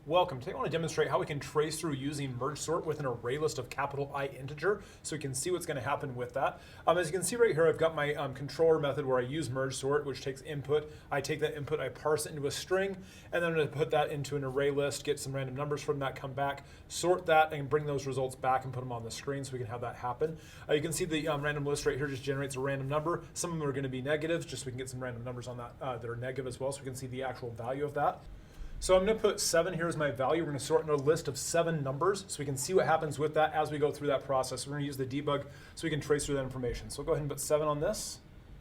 Welcome. Today I want to demonstrate how we can trace through using merge sort with an array list of capital I integer so we can see what's going to happen with that. As you can see right here, I've got my controller method where I use merge sort, which takes input. I take that input, I parse it into a string, and then I'm going to put that into an array list, get some random numbers from that, come back, sort that, and bring those results back and put them on the screen so we can have that happen. You can see the random list right here just generates a random number. Some of them are going to be negatives, just so we can get some random numbers on that that are negative as well, so we can see the actual value of that. So I'm going to put 7 here as my value. We're going to sort in a list of 7 numbers so we can see what happens with that as we go through that process. We're going to use the debug so we can trace through that information. So go ahead and put 7 on this,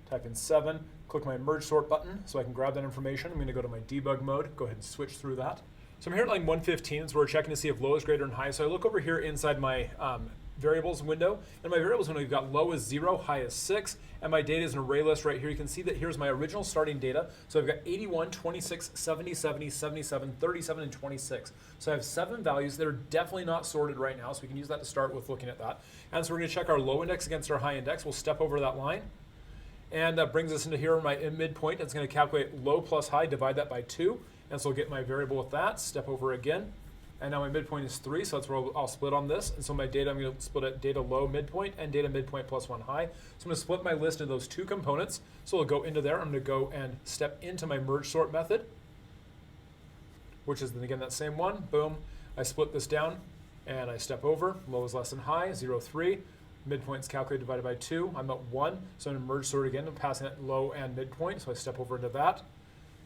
type in 7, click my merge sort button so I can grab that information. I'm going to go to my debug mode, go ahead and switch through that. So I'm here at line 115, so we're checking to see if low is greater than high. So I look over here inside my variables window. In my variables window, you've got low is 0, high is 6, and my data is an array list right here. You can see that here's my original starting data. So I've got 81, 26, 70, 70, 77, 37, and 26. So I have 7 values that are definitely not sorted right now, so we can use that to start with looking at that. And so we're going to check our low index against our high index. We'll step over that line. And that brings us into here, my midpoint. It's going to calculate low plus high, divide that by 2. And so I'll get my variable with that, step over again. And now my midpoint is 3, so that's where I'll split on this. And so my data, I'm going to split it data low midpoint and data midpoint plus 1 high. So I'm going to split my list into those 2 components. So I'll go into there. I'm going to go and step into my merge sort method, which is then again that same one. Boom. I split this down and I step over. Low is less than high, 0, 3. Midpoint is calculated divided by 2. I'm at 1. So I'm going to merge sort again. I'm passing it low and midpoint. So I step over into that.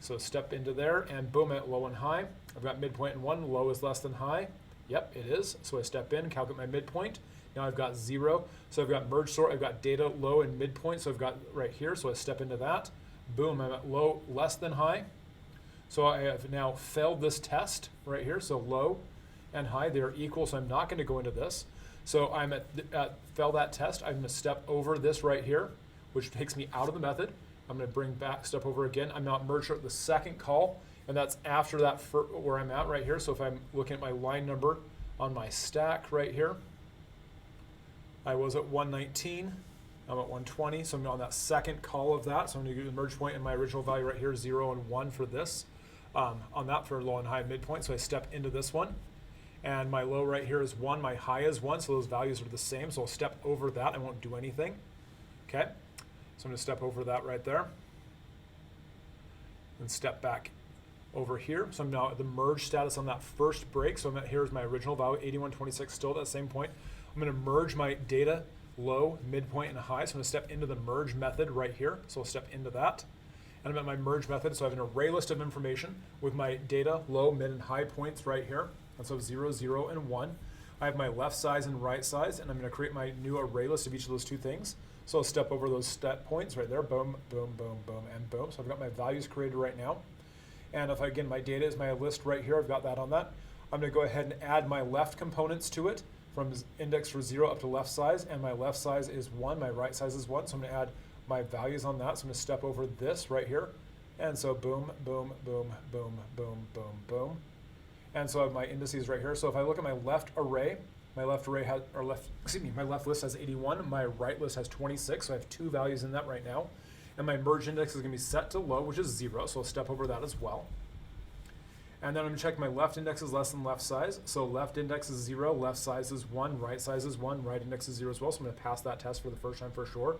So step into there, and boom, at low and high. I've got midpoint and 1, low is less than high. Yep, it is. So I step in, calculate my midpoint. Now I've got 0. So I've got merge sort, I've got data low and midpoint, so I've got right here, so I step into that. Boom, I'm at low less than high. So I have now failed this test right here, so low and high, they're equal, so I'm not going to go into this. So I'm at fail that test. I'm going to step over this right here, which takes me out of the method. I'm going to bring back, step over again. I'm not merge sort the second call, and that's after that where I'm at right here. So if I'm looking at my line number on my stack right here, I was at 119. I'm at 120, so I'm on that second call of that. So I'm going to do the merge point in my original value right here, 0 and 1 for this. On that for low and high midpoint, so I step into this one. And my low right here is 1, my high is 1, so those values are the same. So I'll step over that, I won't do anything. Okay. So I'm going to step over that right there and step back over here. So I'm now at the merge status on that first break. So here's my original value, 8126, still at that same point. I'm going to merge my data low, midpoint, and high. So I'm going to step into the merge method right here. So I'll step into that. And I'm at my merge method. So I have an array list of information with my data low, mid, and high points right here. And so 0, 0, and 1. I have my left size and right size, and I'm going to create my new array list of each of those 2 things. So I'll step over those step points right there, boom, boom, boom, boom, and boom. So I've got my values created right now. And if again, my data is my list right here, I've got that on that. I'm going to go ahead and add my left components to it from index for 0 up to left size, and my left size is 1, my right size is 1. So I'm going to add my values on that. So I'm going to step over this right here. And so boom, boom, boom, boom, boom, boom, boom. And so I have my indices right here. So if I look at my left array, my left list has 81. My right list has 26. So I have 2 values in that right now. And my merge index is going to be set to low, which is 0. So I'll step over that as well. And then I'm going to check my left index is less than left size. So left index is 0, left size is 1, right size is 1, right index is 0 as well. So I'm going to pass that test for the first time for sure.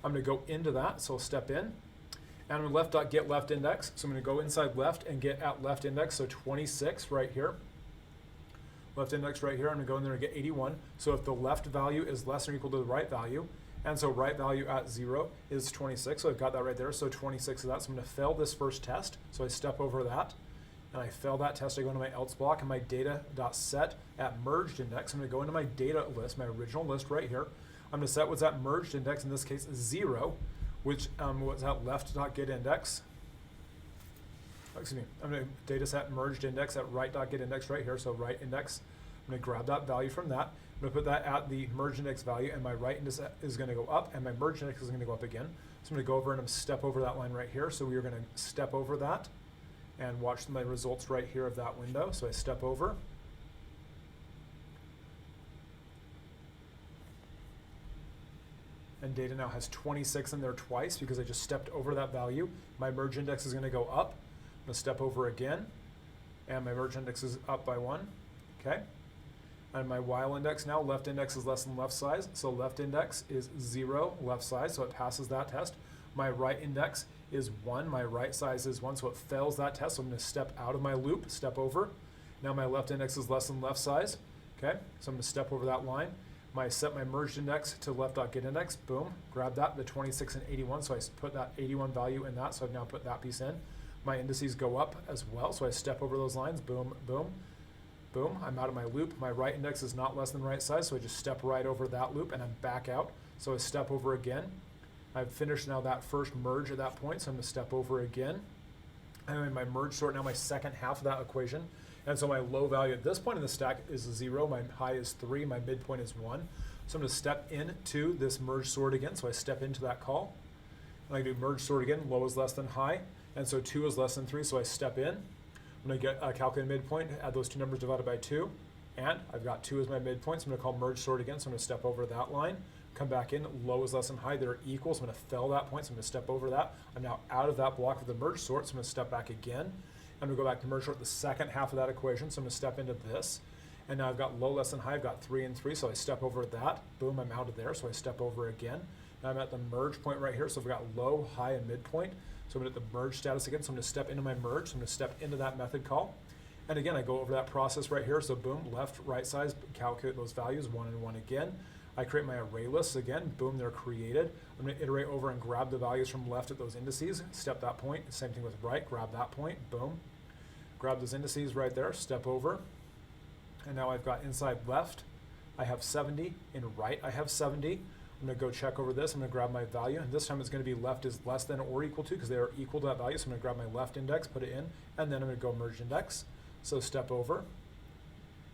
I'm going to go into that. So I'll step in. And I'm going to left.get left index. So I'm going to go inside left and get at left index. So 26 right here. Left index right here, I'm going to go in there and get 81. So if the left value is less than or equal to the right value, and so right value at 0 is 26, so I've got that right there, so 26 is that. So I'm going to fail this first test, so I step over that, and I fail that test, I go into my else block, and my data.set at merged index. I'm going to go into my data list, my original list right here. I'm going to set what's at merged index, in this case 0, which was at left.get index. Excuse me, I'm going to data set merged index at right.get index right here, so right index. I'm going to grab that value from that. I'm going to put that at the merge index value, and my right index is going to go up, and my merge index is going to go up again. So I'm going to go over and I'm step over that line right here. So we are going to step over that and watch my results right here of that window. So I step over. And data now has 26 in there twice because I just stepped over that value. My merge index is going to go up. I'm going to step over again. and my merge index is up by 1, okay? And my while index now, left index is less than left size, so left index is 0, left size, so it passes that test. My right index is 1, my right size is 1, so it fails that test, so I'm going to step out of my loop, step over. Now my left index is less than left size, okay? So I'm going to step over that line. Set my merged index to left.get index, boom, grab that, the 26 and 81, so I put that 81 value in that, so I've now put that piece in. My indices go up as well, so I step over those lines, boom, boom, boom, I'm out of my loop. My right index is not less than right size, so I just step right over that loop and I'm back out. So I step over again. I've finished now that first merge at that point, so I'm going to step over again. I'm in my merge sort now, my second half of that equation. And so my low value at this point in the stack is 0, my high is 3, my midpoint is 1. So I'm going to step into this merge sort again, so I step into that call. And I do merge sort again, low is less than high, and so 2 is less than 3, so I step in. I'm going to get a calculate midpoint, add those two numbers divided by 2, and I've got 2 as my midpoint, so I'm going to call merge sort again, so I'm going to step over that line, come back in, low is less than high, they're equal, so I'm going to fill that point, so I'm going to step over that. I'm now out of that block of the merge sort, so I'm going to step back again. I'm going to go back to merge sort the second half of that equation, so I'm going to step into this. And now I've got low less than high, I've got 3 and 3, so I step over that. Boom, I'm out of there, so I step over again. Now I'm at the merge point right here, so I've got low, high, and midpoint. So I'm at the merge status again, so I'm going to step into my merge, so I'm going to step into that method call. And again, I go over that process right here, so boom, left, right size, calculate those values, 1 and 1 again. I create my array lists again, boom, they're created. I'm going to iterate over and grab the values from left at those indices, step that point, same thing with right, grab that point, boom. Grab those indices right there, step over. And now I've got inside left, I have 70, in right I have 70. I'm going to go check over this, I'm going to grab my value, and this time it's going to be left is less than or equal to, because they are equal to that value, so I'm going to grab my left index, put it in, and then I'm going to go merge index. So step over,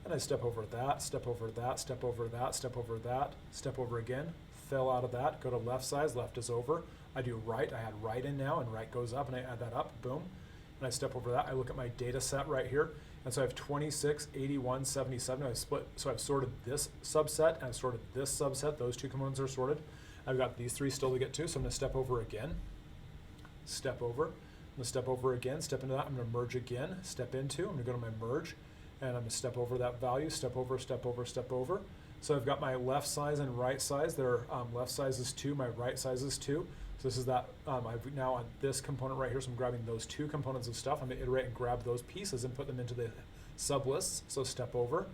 and I step over that, step over that, step over that, step over that, step over again, fill out of that, go to left size, left is over. I do right, I add right in now, and right goes up, and I add that up, boom. And I step over that, I look at my data set right here, and so I have 26, 81, 77, I've split, so I've sorted this subset, and I've sorted this subset, those two components are sorted. I've got these 3 still to get to, so I'm going to step over again, step over, I'm going to step over again, step into that, I'm going to merge again, step into, I'm going to go to my merge, and I'm going to step over that value, step over, step over, step over. So I've got my left size and right size, their left size is 2, my right size is 2. So this is that, I've now on this component right here, so I'm grabbing those 2 components of stuff. I'm going to iterate and grab those pieces and put them into the sub lists. So step over,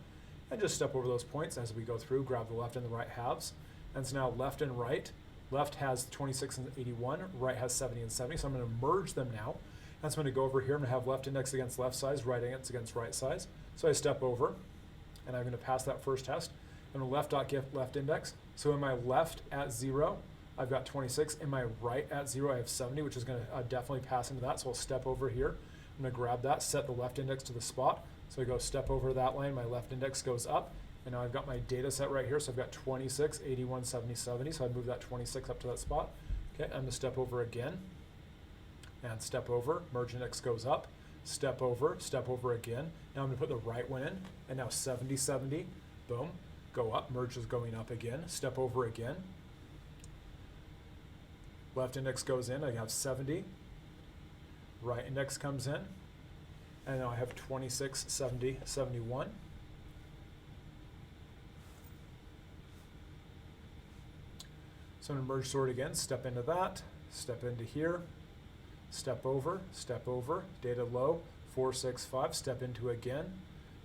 and just step over those points as we go through, grab the left and the right halves. And so now left and right, left has 26 and 81, right has 70 and 70, so I'm going to merge them now. And so I'm going to go over here, I'm going to have left index against left size, right index against right size. So I step over, and I'm going to pass that first test. I'm going to left.get left index. So in my left at 0, I've got 26. In my right at 0, I have 70, which is going to definitely pass into that. So I'll step over here. I'm going to grab that, set the left index to the spot. So I go step over that line. My left index goes up. And now I've got my data set right here. So I've got 26, 81, 70, 70. So I move that 26 up to that spot. Okay, I'm going to step over again. And step over. Merge index goes up. Step over again. Now I'm going to put the right one in. And now 70, 70. Boom. Go up. Merge is going up again. Step over again. Left index goes in, I have 70. Right index comes in, and now I have 26, 70, 71. So I'm going to merge sort again, step into that, step into here, step over, data low, 4, 6, 5, step into again.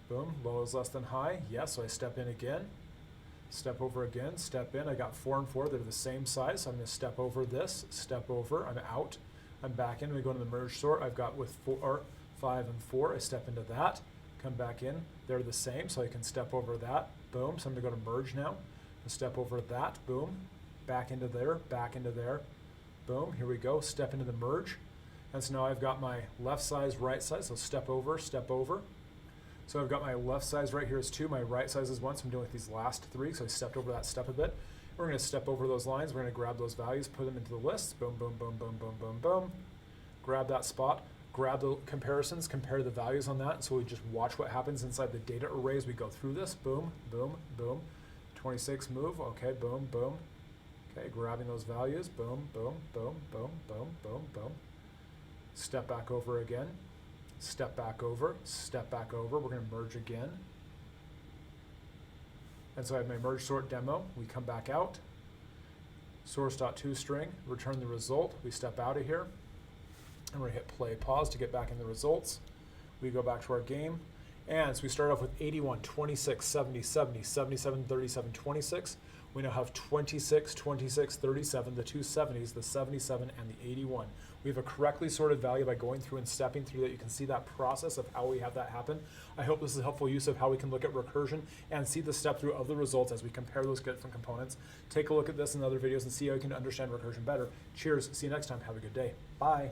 Boom, low is less than high, yes, so I step in again. Step over again, step in. I got 4 and 4, they're the same size, so I'm going to step over this, step over, I'm out, I'm back in. We go to the merge sort, I've got with 4, 5, and 4, I step into that, come back in, they're the same, so I can step over that, boom, so I'm going to go to merge now, step over that, boom, back into there, boom, here we go, step into the merge, and so now I've got my left size, right size, so step over, So I've got my left size right here is 2, my right size is 1, so I'm doing with these last 3, so I stepped over that step a bit. We're going to step over those lines, we're going to grab those values, put them into the list, boom, boom, boom, boom, boom, boom, boom. Grab that spot, grab the comparisons, compare the values on that, so we just watch what happens inside the data array as we go through this, boom, boom, boom. 26 move, okay, boom, boom. Okay, grabbing those values, boom, boom, boom, boom, boom, boom, boom. Step back over again. step back over, step back over. We're going to merge again. And so I have my merge sort demo. We come back out, source.toString, return the result. We step out of here, and we're going to hit play pause to get back in the results. We go back to our game. And so we start off with 81, 26, 70, 70, 77, 37, 26. We now have 26, 26, 37, the two 70s, the 77, and the 81. We have a correctly sorted value by going through and stepping through that. You can see that process of how we have that happen. I hope this is a helpful use of how we can look at recursion and see the step through of the results as we compare those different components. Take a look at this in other videos and see how you can understand recursion better. Cheers. See you next time. Have a good day. Bye.